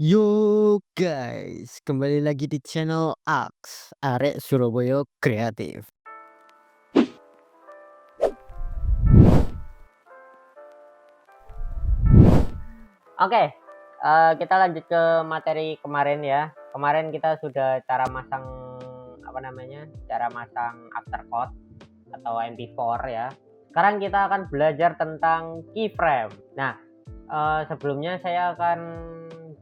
Yo guys, kembali lagi di channel Aks Arek Surabaya Kreatif. Oke, kita lanjut ke materi kemarin ya. Kemarin kita sudah cara masang cara masang aftercode atau MP4 ya. Sekarang kita akan belajar tentang keyframe. Nah, sebelumnya saya akan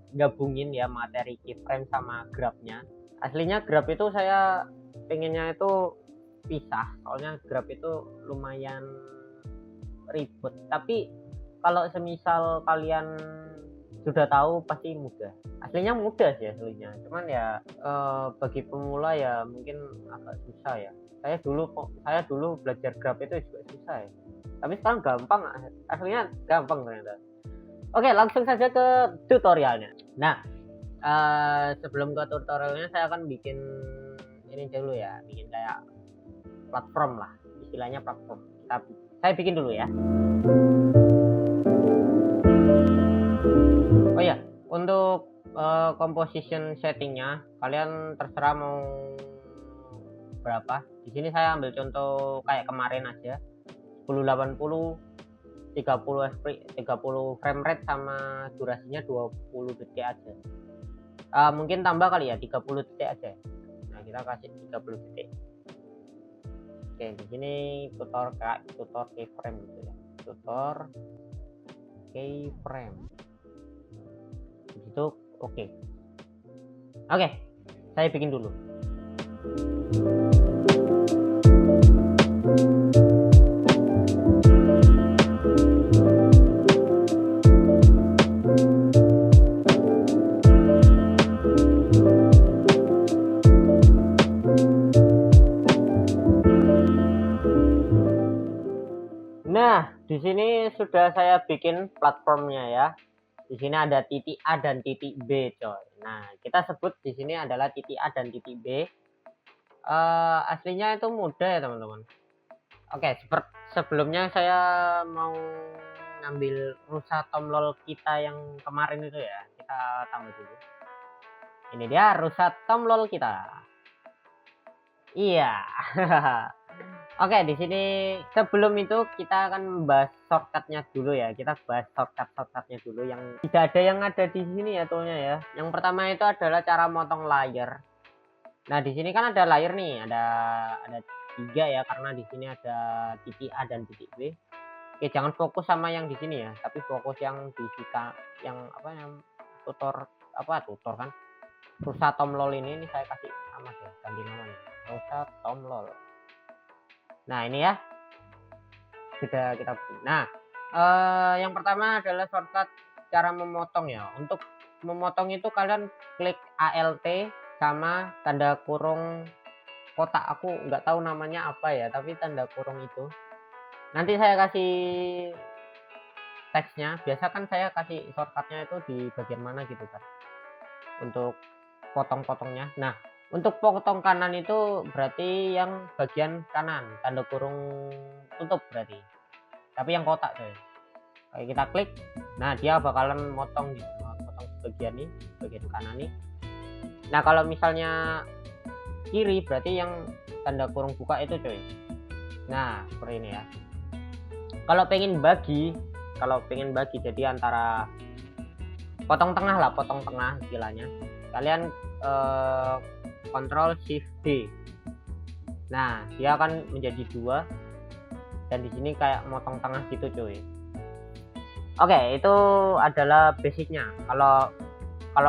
gabungin ya materi keyframe sama grabnya. Aslinya grab itu saya pengennya itu pisah, soalnya grab itu lumayan ribet. Tapi kalau semisal kalian sudah tahu pasti mudah. Aslinya mudah sih aslinya. Cuman ya bagi pemula ya mungkin agak susah ya. Saya dulu belajar grab itu juga susah ya. Tapi sekarang gampang, aslinya gampang ternyata. Oke, langsung saja ke tutorialnya. Nah, sebelum ke tutorialnya saya akan bikin ini dulu ya, bikin kayak platform lah, istilahnya platform. Saya bikin dulu ya. Oh ya, untuk composition settingnya kalian terserah mau berapa. Di sini saya ambil contoh kayak kemarin aja, 1080 30 frame rate sama durasinya 20 detik aja. Mungkin tambah kali ya 30 detik aja. Nah, kita kasih 30 detik. Oke, di sini tutor keyframe gitu ya. Tutor keyframe. Itu oke. Oke, saya bikin dulu. Nah, di sini sudah saya bikin platformnya ya. Di sini ada titik A dan titik B, coy. Nah, kita sebut di sini adalah titik A dan titik B. Aslinya itu mudah ya, teman-teman. Oke, sebelumnya saya mau ngambil rusa tomlol kita yang kemarin itu ya. Kita tambah dulu. Ini dia rusa tomlol kita. Iya. Oke, di sini sebelum itu kita akan membahas shortcutnya dulu ya. Kita bahas shortcutnya dulu yang tidak ada yang ada di sini ya toolnya ya. Yang pertama itu adalah cara motong layer. Nah, di sini kan ada layer nih, ada 3 ya karena di sini ada titik A dan titik B. Oke, jangan fokus sama yang di sini ya, tapi fokus yang di kita yang tutor kan. Rusa tomlol ini saya kasih nama ya, ganti namanya. Rusa tomlol. Nah, ini ya. Sudah kita bikin. Nah, yang pertama adalah shortcut cara memotong ya. Untuk memotong itu kalian klik ALT sama tanda kurung kotak. Aku nggak tahu namanya apa ya, tapi tanda kurung itu. Nanti saya kasih teksnya. Biasa kan saya kasih shortcutnya itu di bagian mana gitu kan. Untuk potong-potongnya. Nah, untuk potong kanan itu berarti yang bagian kanan, tanda kurung tutup berarti. Tapi yang kotak coy. Kayak kita klik, nah dia bakalan motong gitu, motong bagian nih, bagian kanan nih. Nah, kalau misalnya kiri berarti yang tanda kurung buka itu coy. Nah, seperti ini ya. Kalau pengen bagi jadi antara potong tengah istilahnya. Kalian Ctrl Shift D. Nah, dia akan menjadi 2 dan di sini kayak motong tengah gitu cuy. Oke, itu adalah basicnya. Kalau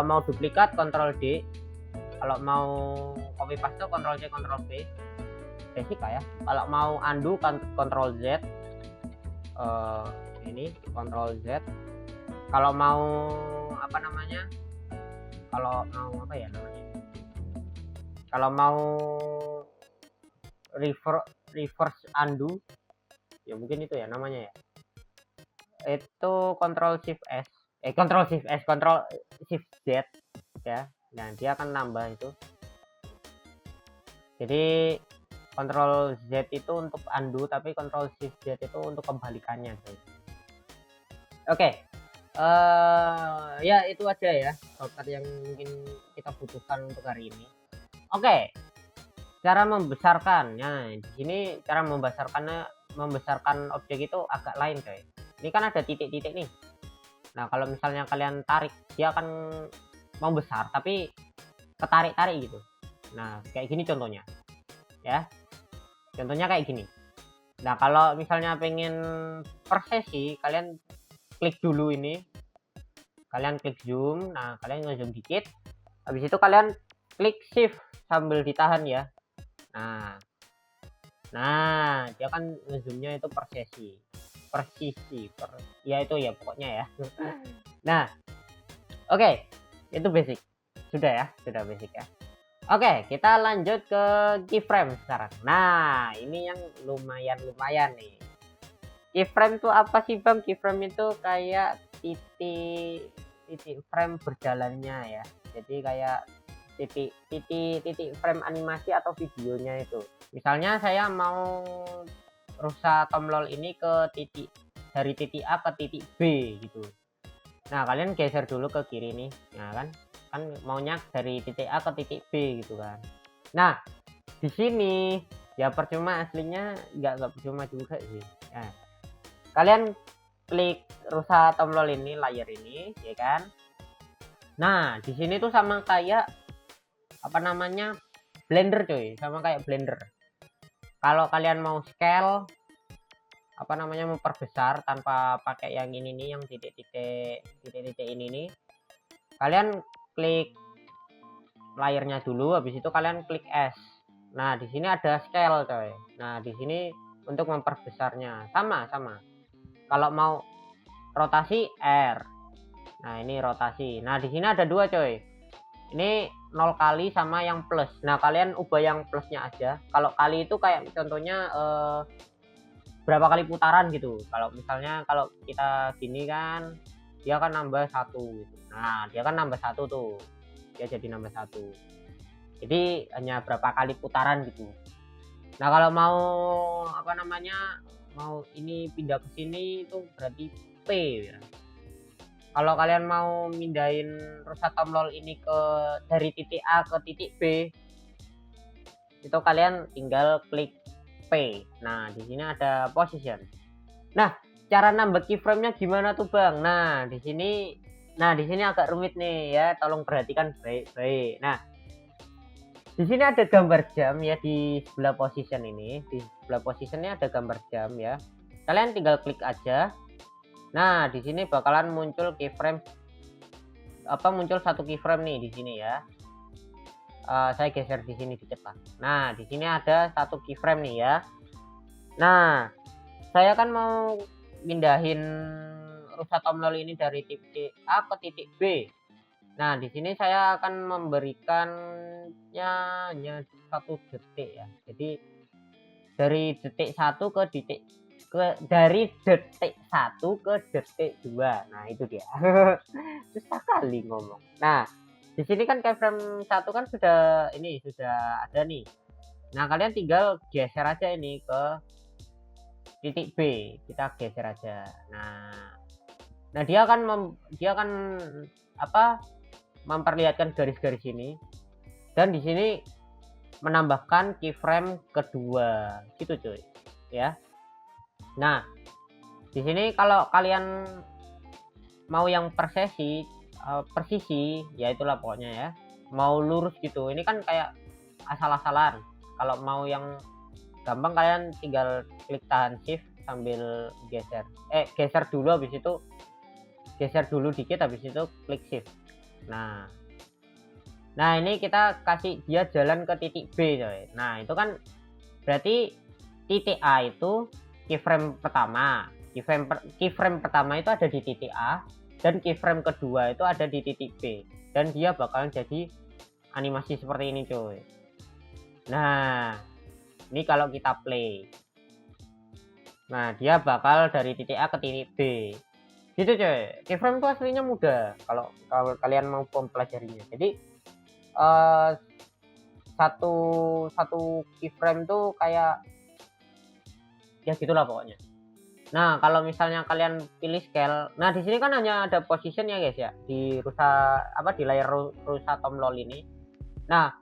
mau duplikat Ctrl D, kalau mau copy paste Ctrl C Ctrl V. Basic ya. Kalau mau undo Ctrl Z. Ini Ctrl Z. Kalau mau Kalau mau reverse undo ya mungkin itu ya namanya ya. Itu Ctrl Shift Z ya. Nah, dia akan nambah itu. Jadi Ctrl Z itu untuk undo, tapi Ctrl Shift Z itu untuk kembalikannya. Oke. Ya itu aja ya shortcut yang mungkin kita butuhkan untuk hari ini. Oke, cara membesarkannya di sini cara membesarkan objek itu agak lain coy. Ini kan ada titik-titik nih. Nah, kalau misalnya kalian tarik, dia akan mau besar tapi ketarik-tarik gitu. Nah, kayak gini contohnya ya. Contohnya kayak gini. Nah, kalau misalnya pengen per sesi, kalian klik dulu ini, kalian klik zoom. Nah, kalian nge-zoom dikit. Habis itu kalian klik shift sambil ditahan ya. Nah, dia kan ngezoomnya itu per sesi, per sisi, ya itu ya pokoknya ya. Nah, oke, itu basic. Sudah ya, sudah basic ya. Oke, kita lanjut ke keyframe sekarang. Nah, ini yang lumayan nih. Keyframe itu apa sih Bang? Keyframe itu kayak titik frame berjalannya ya. Jadi kayak titik frame animasi atau videonya itu. Misalnya saya mau rusak tomlol ini ke dari titik A ke titik B gitu. Nah, kalian geser dulu ke kiri nih. Nah, kan maunya dari titik A ke titik B gitu kan. Nah, di sini ya percuma aslinya nggak percuma juga sih. Nah, kalian klik rusak tomlol ini, layar ini, ya kan? Nah, di sini tuh sama kayak apa namanya? Blender cuy, sama kayak Blender. Kalau kalian mau scale apa namanya memperbesar tanpa pakai yang ini nih, yang titik-titik ini nih. Kalian klik layarnya dulu, habis itu kalian klik S. Nah, di sini ada scale coy. Nah, di sini untuk memperbesarnya sama. Kalau mau rotasi R. Nah, ini rotasi. Nah, di sini ada dua coy. Ini 0 kali sama yang plus. Nah, kalian ubah yang plusnya aja. Kalau kali itu kayak contohnya berapa kali putaran gitu. Kalau misalnya kalau kita gini kan dia kan nambah satu gitu. Nah, dia kan nambah satu tuh. Dia jadi nambah satu. Jadi hanya berapa kali putaran gitu. Nah, kalau mau apa namanya mau ini pindah ke sini itu berarti P ya. Kalau kalian mau mindahin rusak tomlol ini dari titik A ke titik B, itu kalian tinggal klik P. Nah, di sini ada position. Nah, cara nambah keyframe-nya gimana tuh, Bang? Nah, di sini agak rumit nih ya, tolong perhatikan baik-baik. Nah, di sini ada gambar jam ya di sebelah position ini. Di sebelah positionnya ada gambar jam ya. Kalian tinggal klik aja. Nah, di sini bakalan muncul keyframe muncul satu keyframe nih di sini ya. Saya geser di sini dikit lah. Nah, di sini ada satu keyframe nih ya. Nah, saya kan mau mindahin rusak tomlol ini dari titik A ke titik B. Nah, di sini saya akan memberikannya hanya 1 detik ya. Jadi dari detik 1 ke dari detik 1 ke detik 2. Nah, itu dia. Susah kali ngomong. Nah, di sini kan keyframe 1 kan sudah ada nih. Nah, kalian tinggal geser aja ini ke titik B. Kita geser aja. Nah, dia akan memperlihatkan garis-garis ini. Dan di sini menambahkan keyframe kedua. Gitu, cuy. Ya. Nah, di sini kalau kalian mau yang persisi, ya itulah pokoknya ya. Mau lurus gitu. Ini kan kayak asal-asalan. Kalau mau yang gampang kalian tinggal klik tahan shift sambil geser. Geser dulu habis itu geser dulu dikit habis itu klik shift. Nah, ini kita kasih dia jalan ke titik B coy. Nah, itu kan berarti titik A itu keyframe pertama. Keyframe pertama itu ada di titik A dan keyframe kedua itu ada di titik B. Dan dia bakalan jadi animasi seperti ini coy. Nah, ini kalau kita play. Nah, dia bakal dari titik A ke titik B. Gitu coy. Keyframe itu aslinya mudah kalau kalian mau mempelajarinya. Jadi satu keyframe tuh kayak ya gitulah pokoknya. Nah, kalau misalnya kalian pilih scale, nah di sini kan hanya ada position ya guys ya, di di layar rusa Tom Lol ini. Nah,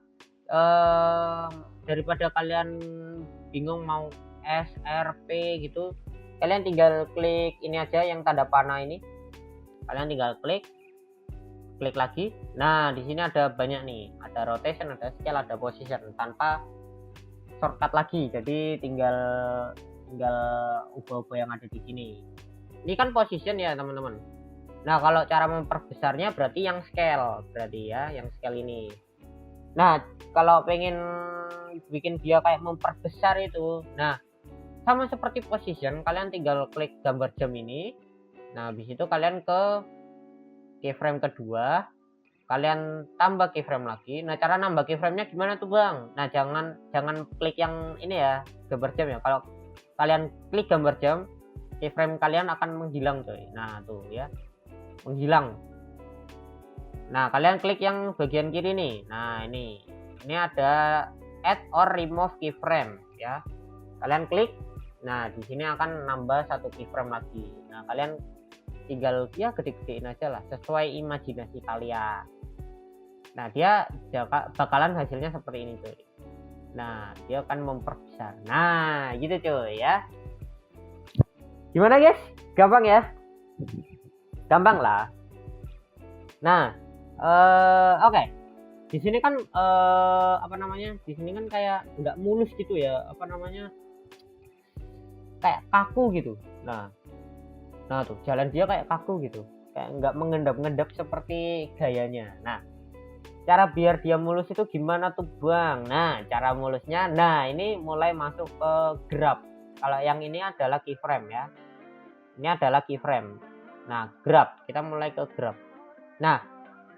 daripada kalian bingung mau S, R, P gitu, kalian tinggal klik ini aja yang tanda panah ini. Kalian tinggal klik lagi. Nah, di sini ada banyak nih, ada rotation, ada scale, ada position tanpa shortcut lagi. Jadi tinggal ubah-ubah yang ada di sini. Ini kan position ya teman-teman. Nah, kalau cara memperbesarnya berarti yang scale, berarti ya yang scale ini. Nah, kalau pengen bikin dia kayak memperbesar itu, nah sama seperti position, kalian tinggal klik gambar jam ini. Nah, habis itu kalian ke keyframe kedua, kalian tambah keyframe lagi. Nah, cara nambah keyframe-nya gimana tuh bang? Nah, jangan klik yang ini ya, gambar jam ya. Kalau kalian klik gambar jam, keyframe kalian akan menghilang coy. Nah tuh ya, menghilang. Nah, kalian klik yang bagian kiri nih. Nah, ini ada add or remove keyframe ya. Kalian klik. Nah, di sini akan nambah satu keyframe lagi. Nah, kalian tinggal ya gede-gedein aja lah sesuai imajinasi kalian. Nah, dia bakalan hasilnya seperti ini cuy. Nah, dia akan memperbesar. Nah, gitu cuy ya. Gimana guys? Gampang ya? Gampang lah. Nah, oke. Di sini kan di sini kan kayak nggak mulus gitu ya, kayak kaku gitu. Nah tuh jalan dia kayak kaku gitu, kayak nggak mengendap-endap seperti gayanya. Nah, cara biar dia mulus itu gimana tuh bang? Nah, cara mulusnya, nah ini mulai masuk ke grab. Kalau yang ini adalah keyframe ya, ini adalah keyframe. Nah, grab, kita mulai ke grab. Nah,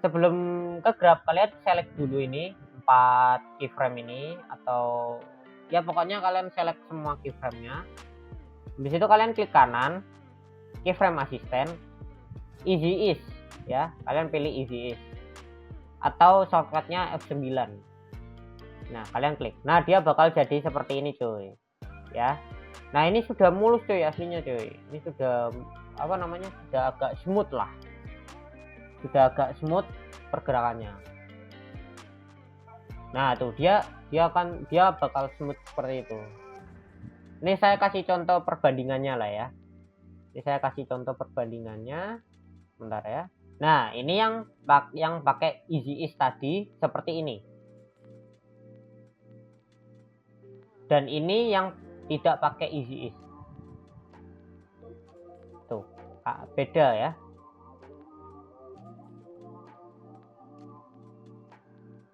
sebelum ke grab, kalian select dulu ini 4 keyframe ini, atau ya pokoknya kalian select semua keyframe-nya. Habis itu kalian klik kanan, keyframe assistant, easy ease ya, kalian pilih easy ease atau shortcutnya F9. Nah, kalian klik. Nah, dia bakal jadi seperti ini cuy ya. Nah, ini sudah mulus cuy aslinya cuy. Ini sudah sudah agak smooth lah, sudah agak smooth pergerakannya. Nah, tuh dia bakal smooth seperti itu. Ini saya kasih contoh perbandingannya lah ya. Ini saya kasih contoh perbandingannya. Bentar ya. Nah, ini yang pakai easy ease tadi seperti ini. Dan ini yang tidak pakai easy ease. Tuh, beda ya.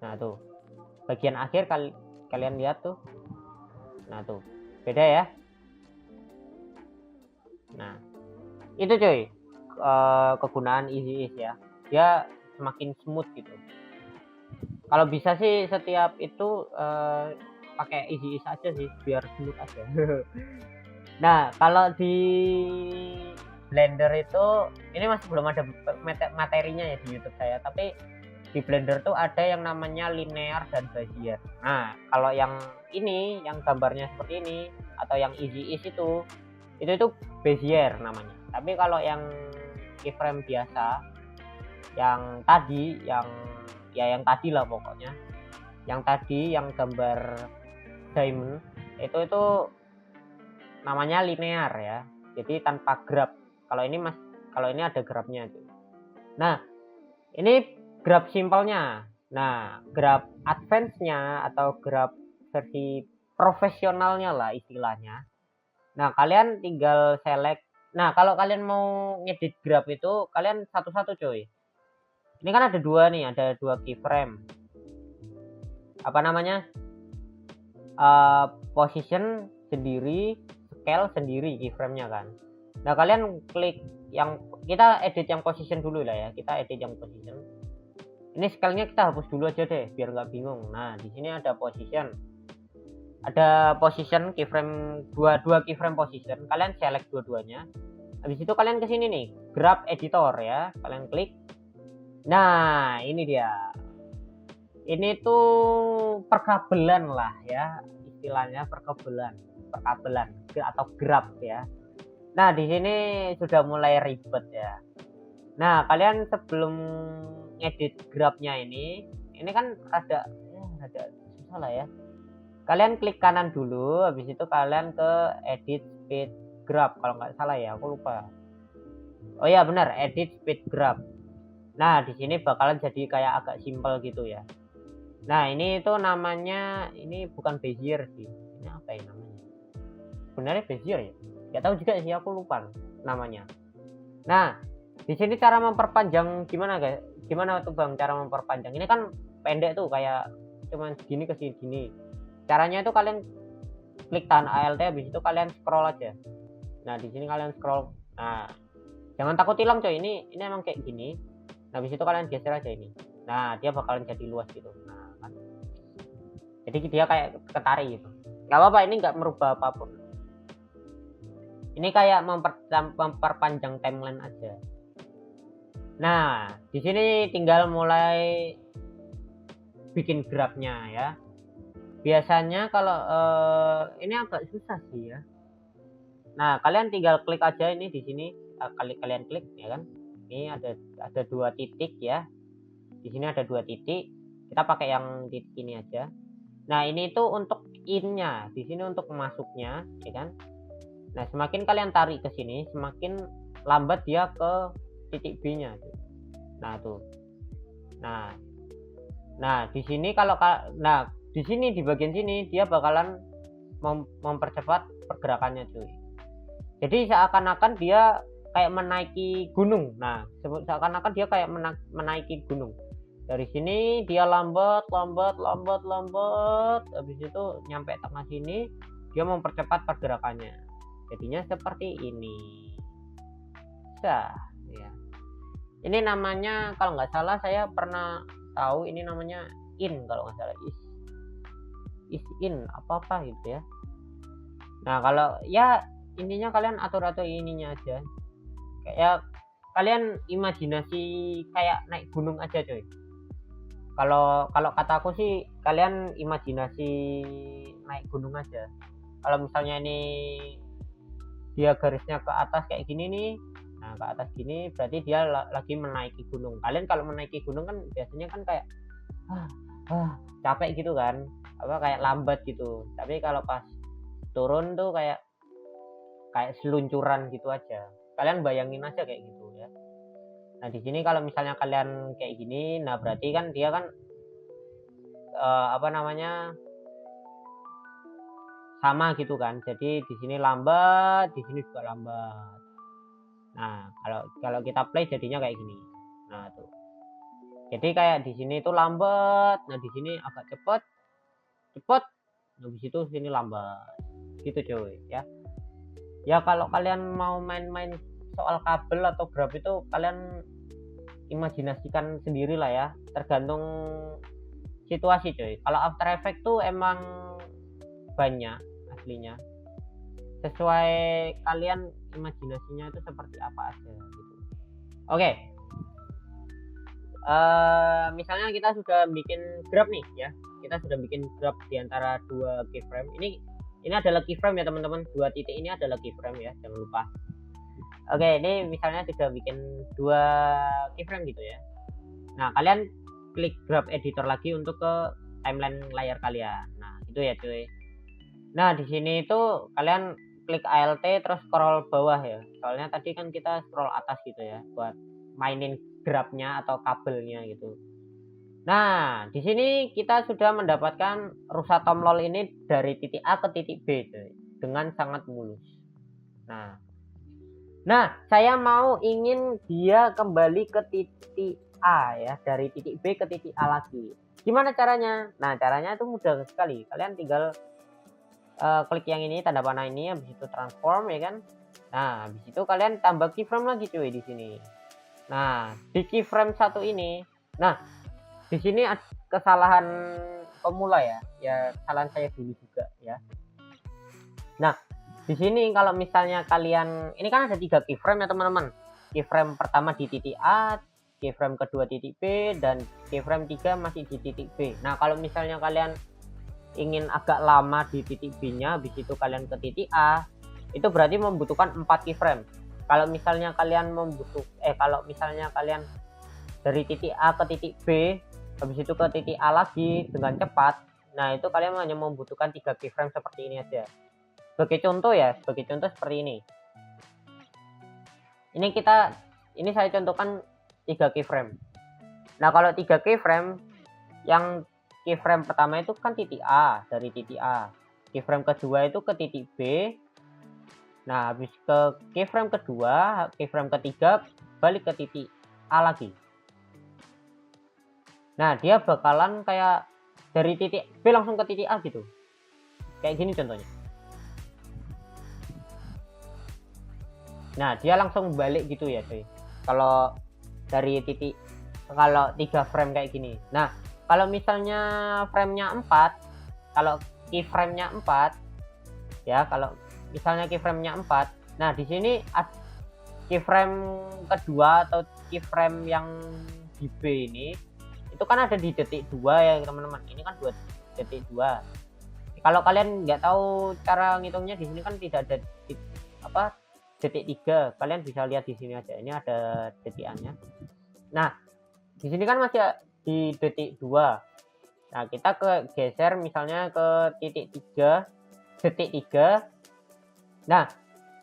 Nah, tuh. Bagian akhir kalian lihat tuh. Nah, tuh. Beda ya. Nah, itu cuy. Kegunaan easy ease ya, dia semakin smooth gitu. Kalau bisa sih setiap itu pakai easy ease aja sih biar smooth aja. Nah, kalau di Blender itu ini masih belum ada materinya ya di YouTube saya, tapi di Blender tuh ada yang namanya linear dan bezier. Nah, kalau yang ini yang gambarnya seperti ini atau yang easy ease itu bezier namanya. Tapi kalau yang keyframe biasa yang tadi yang tadi lah pokoknya, yang tadi yang gambar diamond itu namanya linear ya, jadi tanpa grab. Kalau ini ada grabnya tuh. Nah, ini grab simpelnya. Nah, grab advance-nya atau grab versi profesionalnya lah istilahnya. Nah, kalian tinggal select. Nah, kalau kalian mau ngedit grab itu kalian satu-satu coy. Ini kan ada dua nih, ada 2 keyframe. Position sendiri, scale sendiri keyframe-nya kan. Nah, kalian klik yang kita edit yang position dulu lah ya. Kita edit yang position. Ini scale-nya kita hapus dulu aja deh biar nggak bingung. Nah, di sini ada position. Ada position keyframe, dua keyframe position, kalian select dua-duanya. Habis itu kalian ke sini nih, grab editor ya, kalian klik. Nah, ini dia. Ini tuh perkabelan lah ya, istilahnya perkabelan atau grab ya. Nah, di sini sudah mulai ribet ya. Nah, kalian sebelum ngedit grabnya ini kan rada susah lah ya. Kalian klik kanan dulu, habis itu kalian ke edit speed grab kalau nggak salah ya, aku lupa. Oh ya benar, edit speed grab. Nah, di sini bakalan jadi kayak agak simpel gitu ya. Nah, ini itu namanya, ini bukan Bezier sih. Ini apa ya namanya? Sebenarnya Bezier ya? Nggak tahu juga sih, aku lupa namanya. Nah, di sini cara memperpanjang gimana guys? Gimana tuh Bang cara memperpanjang? Ini kan pendek tuh kayak cuman segini ke sini. Caranya itu kalian klik tahan Alt, habis itu kalian scroll aja. Nah, di sini kalian scroll. Nah, jangan takut hilang coy. Ini emang kayak gini. Nah, habis itu kalian geser aja ini. Nah, dia bakalan jadi luas gitu. Nah, kan. Jadi dia kayak ketarik gitu. Gak apa-apa, ini nggak merubah apapun. Ini kayak memperpanjang timeline aja. Nah, di sini tinggal mulai bikin grabnya ya. Biasanya kalau ini agak susah sih ya. Nah, kalian tinggal klik aja ini di sini. Kalian klik ya kan. Ini ada 2 titik ya. Di sini ada 2 titik. Kita pakai yang titik ini aja. Nah, ini itu untuk in-nya. Di sini untuk masuknya, ya kan? Nah, semakin kalian tarik ke sini, semakin lambat dia ke titik B-nya. Nah, tuh. Nah, di sini di sini di bagian sini dia bakalan mempercepat pergerakannya, cuy. Jadi seakan-akan dia kayak menaiki gunung. Nah, seakan-akan dia kayak menaiki gunung. Dari sini dia lambat. Habis itu nyampe tengah sini, dia mempercepat pergerakannya. Jadinya seperti ini. Ya. Ini namanya kalau nggak salah saya pernah tahu ini namanya in kalau nggak salah is in apa gitu ya. Nah, kalau ya intinya kalian atur ininya aja. Kayak kalian imajinasi kayak naik gunung aja coy. Kalau kataku sih kalian imajinasi naik gunung aja. Kalau misalnya ini dia garisnya ke atas kayak gini nih, nah ke atas gini berarti dia lagi menaiki gunung. Kalian kalau menaiki gunung kan biasanya kan kayak capek gitu kan, apa kayak lambat gitu. Tapi kalau pas turun tuh kayak seluncuran gitu aja. Kalian bayangin aja kayak gitu ya. Nah, di sini kalau misalnya kalian kayak gini, nah berarti kan dia kan sama gitu kan. Jadi di sini lambat, di sini juga lambat. Nah, kalau kita play jadinya kayak gini. Nah, tuh. Jadi kayak di sini tuh lambat, nah di sini agak cepet. Habis itu sini lambat. Gitu cuy ya. Ya kalau kalian mau main-main soal kabel atau grab itu kalian imajinasikan sendiri lah ya, tergantung situasi cuy. Kalau After Effects tuh emang banyak aslinya, sesuai kalian imajinasinya itu seperti apa aja gitu. Oke. Misalnya kita sudah bikin grab nih ya, kita sudah bikin grab di antara 2 keyframe. Ini adalah keyframe ya teman-teman, 2 titik ini adalah keyframe ya, jangan lupa. Oke, ini misalnya sudah bikin 2 keyframe gitu ya. Nah, kalian klik grab editor lagi untuk ke timeline layar kalian. Nah, itu ya cuy. Nah, di sini itu kalian klik Alt terus scroll bawah ya. Soalnya tadi kan kita scroll atas gitu ya buat mainin grabnya atau kabelnya gitu. Nah, di sini kita sudah mendapatkan rusa tomlol ini dari titik A ke titik B cuy, dengan sangat mulus. Nah, saya mau ingin dia kembali ke titik A ya, dari titik B ke titik A lagi. Gimana caranya? Nah, caranya itu mudah sekali. Kalian tinggal klik yang ini, tanda panah ini, habis itu transform ya kan. Nah, habis itu kalian tambah keyframe lagi cuy di sini. Nah, di keyframe 1 ini, nah di sini kesalahan pemula ya, kesalahan saya dulu juga ya. Nah, di sini kalau misalnya kalian, ini kan ada 3 keyframe ya teman-teman. Keyframe pertama di titik A, keyframe kedua titik B, dan keyframe 3 masih di titik B. Nah, kalau misalnya kalian ingin agak lama di titik B-nya, habis itu kalian ke titik A, itu berarti membutuhkan 4 keyframe. Kalau misalnya kalian kalau misalnya kalian dari titik A ke titik B, habis itu ke titik A lagi dengan cepat, nah itu kalian hanya membutuhkan 3 keyframe seperti ini aja. Sebagai contoh ya, sebagai contoh seperti ini. Ini saya contohkan 3 keyframe. Nah, kalau 3 keyframe, yang keyframe pertama itu kan titik A, dari titik A. Keyframe kedua itu ke titik B. Nah, habis ke keyframe kedua, keyframe ketiga balik ke titik A lagi. Nah, dia bakalan kayak dari titik B langsung ke titik A gitu. Kayak gini contohnya. Nah, dia langsung balik gitu ya, cuy. Kalau dari titik, kalau 3 frame kayak gini. Nah, kalau misalnya frame-nya 4, kalau keyframe-nya 4 ya, kalau misalnya keyframe-nya 4. Nah, di sini keyframe kedua atau keyframe yang di B ini itu kan ada di detik 2 ya, teman-teman. Ini kan detik 2. Kalau kalian nggak tahu cara ngitungnya, di sini kan tidak ada detik 3. Kalian bisa lihat di sini aja. Ini ada detikannya. Nah, di sini kan masih di detik 2. Nah, kita geser misalnya ke detik 3. Nah,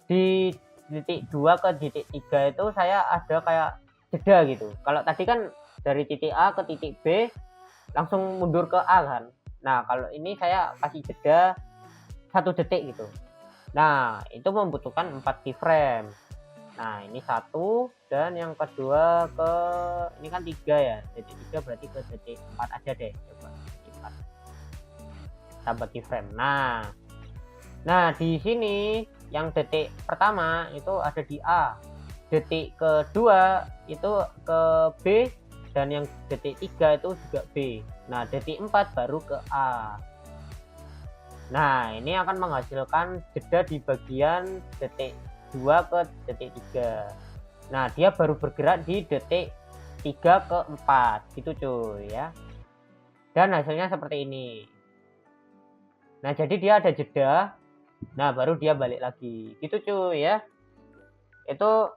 di detik 2 ke detik 3 itu saya ada kayak jeda gitu. Kalau tadi kan dari titik A ke titik B langsung mundur ke A kan. Nah, kalau ini saya kasih jeda 1 detik gitu. Nah, itu membutuhkan 4 keyframe. Nah, ini 1 dan yang kedua ini kan 3 ya. Detik 3 berarti ke detik 4 aja deh. Coba detik 4. Tambah keyframe. Nah, di sini yang detik pertama itu ada di A. Detik kedua itu ke B dan yang detik 3 itu juga B. Nah, detik 4 baru ke A. Nah, ini akan menghasilkan jeda di bagian detik 2 ke detik 3. Nah, dia baru bergerak di detik 3 ke 4 gitu cuy ya. Dan hasilnya seperti ini. Nah, jadi dia ada jeda. Nah, baru dia balik lagi gitu cuy ya. Itu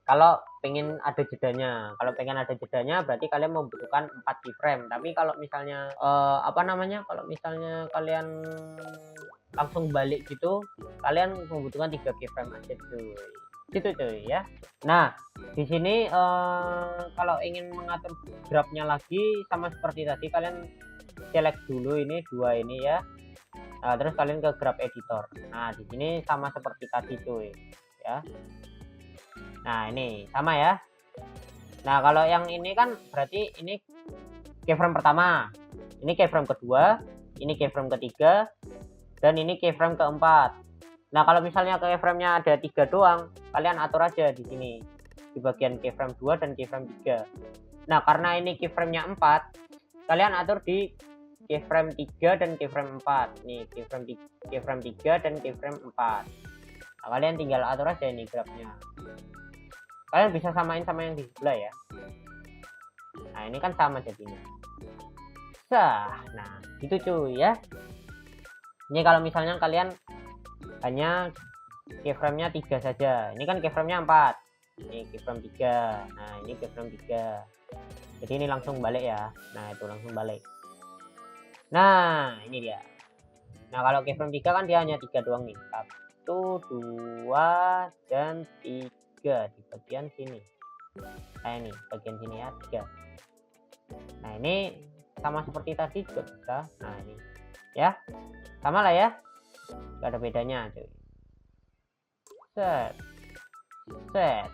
kalau pengen ada jedanya. Kalau pengen ada jedanya berarti kalian membutuhkan 4 keyframe. Tapi kalau misalnya kalau misalnya kalian langsung balik gitu, kalian membutuhkan 3 keyframe aja cuy. Gitu cuy ya. Nah, di sini kalau ingin mengatur grabnya lagi sama seperti tadi, kalian select dulu ini 2 ini ya. Nah, terus kalian ke grab editor. Nah, di sini sama seperti tadi cuy ya. Nah, ini sama ya. Nah, kalau yang ini kan berarti ini keyframe pertama, ini keyframe kedua, ini keyframe ketiga, dan ini keyframe keempat. Nah, kalau misalnya keyframe-nya ada 3 doang, kalian atur aja di sini di bagian keyframe 2 dan keyframe 3. Nah, karena ini keyframe-nya 4, kalian atur di keyframe 3 dan keyframe 4. Nih, keyframe 3 dan keyframe 4. Nah, kalian tinggal atur aja ini grafnya. Kalian bisa samain sama yang di sebelah ya. Nah, ini kan sama jadinya. Nah, gitu cuy ya. Ini kalau misalnya kalian hanya keyframe-nya 3 saja. Ini kan keyframe-nya 4. Ini keyframe 3. Nah, ini keyframe 3. Jadi ini langsung balik ya. Nah, itu langsung balik. Nah, ini dia. Nah, kalau keyframe 3 kan dia hanya 3 doang nih. 1, 2, dan 3 di bagian sini. Nah, ini bagian sini ya, 3. Nah, ini sama seperti tadi juga bisa. Nah, ini ya. Sama lah ya. Gak ada bedanya cuy. Set.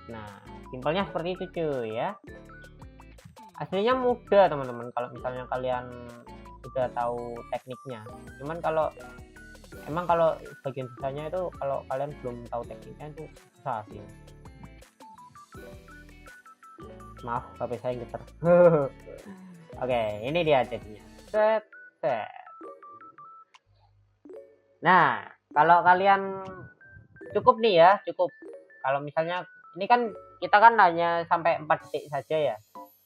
Nah, simpelnya seperti itu cuy ya. Aslinya mudah teman-teman kalau misalnya kalian sudah tahu tekniknya. Cuman kalau bagian sisanya itu kalau kalian belum tahu tekniknya itu susah sih. Maaf, HP saya getar. Oke, ini dia jadinya. Set. Nah, kalau kalian cukup nih ya, cukup. Kalau misalnya ini kan kita kan hanya sampai 4 detik saja ya.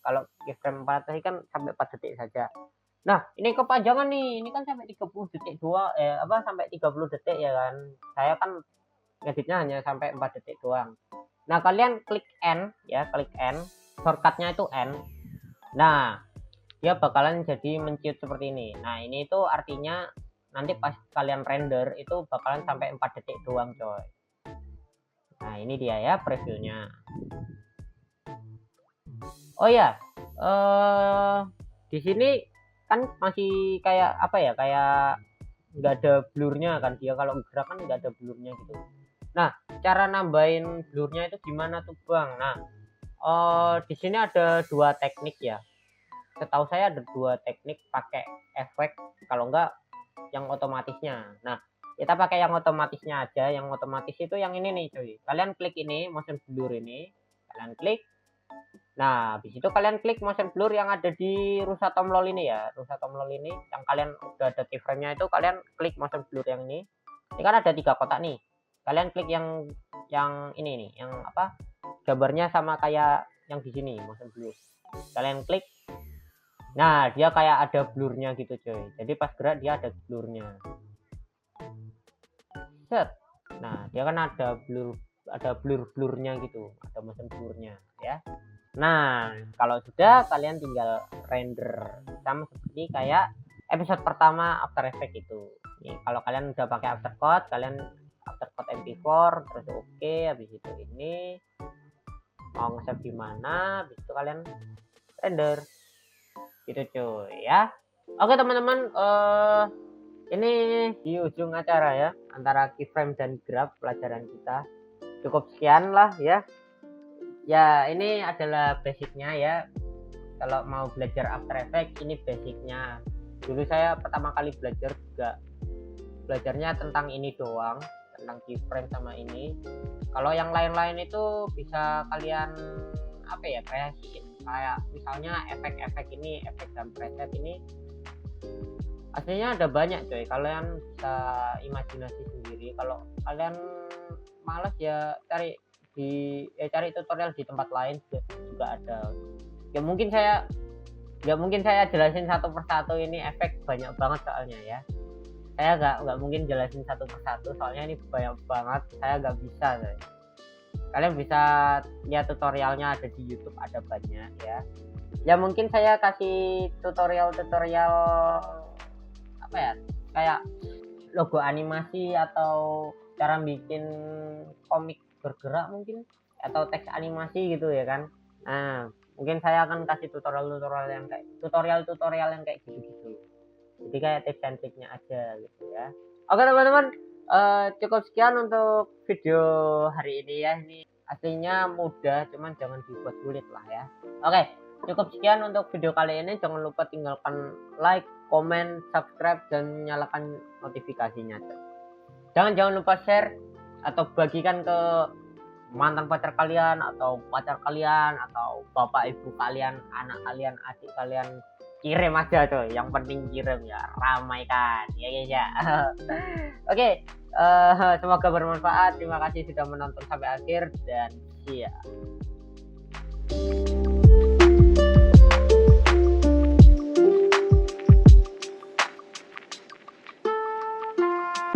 Kalau keyframe 4 tadi kan sampai 4 detik saja. Nah, ini kepanjangan nih. Ini kan sampai 30 detik sampai 30 detik ya kan. Saya kan ngeditnya hanya sampai 4 detik doang. Nah, kalian klik N ya, klik N, shortcutnya itu N. Nah, dia bakalan jadi menciut seperti ini. Nah, ini itu artinya nanti pas kalian render itu bakalan sampai 4 detik doang, coy. Nah, ini dia ya previewnya. Oh ya, di sini kan masih kayak apa ya, kayak nggak ada blurnya kan, dia kalau gerak kan nggak ada blurnya gitu. Nah, cara nambahin blurnya itu gimana tuh Bang? Nah, di sini ada 2 teknik ya. Setahu saya ada 2 teknik pakai efek, kalau enggak yang otomatisnya. Nah, kita pakai yang otomatisnya aja. Yang otomatis itu yang ini nih cuy. Kalian klik ini motion blur ini, kalian klik. Nah, habis itu kalian klik motion blur yang ada di Rusa Tomlol ini ya. Rusa Tomlol ini yang kalian udah ada keyframe-nya itu, kalian klik motion blur yang ini. Ini kan ada 3 kotak nih. Kalian klik yang ini nih, yang apa? Gambarnya sama kayak yang di sini, motion blur. Kalian klik. Nah, dia kayak ada blurnya gitu coy. Jadi pas gerak dia ada blurnya. Set. Nah, dia kan ada blur-blurnya gitu, ada motion blurnya ya. Nah, kalau sudah kalian tinggal render sama seperti kayak episode pertama After Effects itu. Nih, kalau kalian udah pakai Aftercode, kalian Aftercode MP4 terus oke, habis itu ini mau nge-save di mana, habis itu kalian render. Gitu cuy ya. Oke teman-teman, ini di ujung acara ya, antara keyframe dan graph pelajaran kita. Cukup sekian lah ya. Ya, ini adalah basicnya ya. Kalau mau belajar After Effects, ini basicnya. Dulu saya pertama kali belajar juga belajarnya tentang ini doang, tentang keyframe sama ini. Kalau yang lain-lain itu bisa kalian apa ya, kreasiin. Kayak misalnya efek-efek ini, efek dan preset ini aslinya ada banyak coy. Kalian bisa imajinasi sendiri. Kalau kalian males ya cari tutorial di tempat lain juga ada. Ya mungkin saya jelasin satu persatu, ini efek banyak banget soalnya ya. Saya nggak mungkin jelasin satu persatu soalnya ini banyak banget, saya nggak bisa coy. Kalian bisa lihat tutorialnya ada di YouTube, ada banyak ya. Ya mungkin saya kasih tutorial apa ya, kayak logo animasi atau cara bikin komik bergerak mungkin, atau teks animasi gitu ya kan. Nah, mungkin saya akan kasih tutorial yang kayak gitu. Jadi kayak tips and triknya aja gitu ya. Oke teman-teman, cukup sekian untuk video hari ini ya. Ini aslinya mudah, cuman jangan dibuat sulit lah ya. Oke, cukup sekian untuk video kali ini. Jangan lupa tinggalkan like, komen, subscribe, dan nyalakan notifikasinya. Jangan lupa share atau bagikan ke mantan pacar kalian, atau pacar kalian, atau bapak ibu kalian, anak kalian, adik kalian. Kirim aja tuh, yang penting kirim ya, ramaikan ya guys ya. Oke, semoga bermanfaat. Terima kasih sudah menonton sampai akhir dan see ya.